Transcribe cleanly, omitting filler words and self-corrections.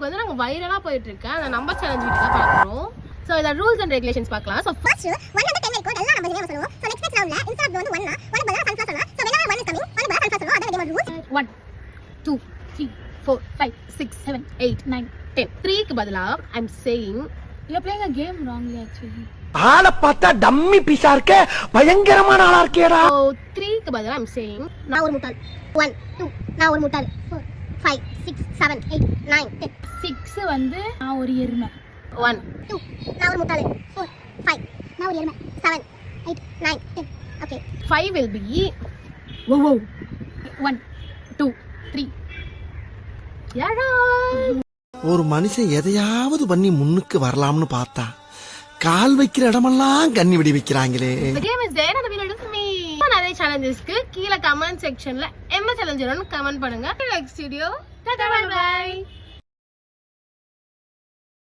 வந்து நாங்க வைரலா போயிட்டு இருக்க அந்த நம்பர் சேலஞ்ச் வீடியோ தான் பார்க்கறோம். சோ இத ரூல்ஸ் அண்ட் ரெகுலேஷன்ஸ் பார்க்கலாம். சோ ஃபர்ஸ்ட் 1 ல 10 வரைக்கும் எல்லா நம்பர்ஸையும் நம்ம சொல்லுவோம். சோ நெக்ஸ்ட் ரவுண்ட்ல இன்ஸ்டா வந்து 1 னா 1 பதிலா சன்ஃப்ளவர் சொல்லலாம். சோ whenever 1 is coming 1 பதிலா சன்ஃப்ளவர் சொல்லலாம். அதான் கேம் ரூல்ஸ். 1 2 3 4 5 6 7 8 9 10 3 க்கு பதிலா I am saying you're playing a game wrongly actually. ஆளை பார்த்தா டம்மி பீஸா இருக்க, பயங்கரமான ஆளா இருக்கேடா. So 3 க்கு பதிலா I am saying நான் ஒரு முட்டாள். 1 2 நான் ஒரு முட்டாள். 4 5 6 7 8 9 10 6 வந்து நான் ஒரு எருமை. 1 2 நான் ஒரு முட்டாள். 4 5 நான் ஒரு எருமை. 7 8 9 10 okay 5 will be wow 1 2 3 யாரா. ஒரு மனுஷன் எதையாவது பண்ணி முன்னுக்கு வரலாம்னு பார்த்தா கால் வைக்கிற இடமெல்லாம் கண்ணி விடி வைக்கிறாங்களே. The game is there and the winner is me. நிறைய challengesக்கு கீழ கமெண்ட் செக்ஷன்ல என்ன சேலஞ்ச் வேணும்னு கமெண்ட் பண்ணுங்க. Next video. Bye bye.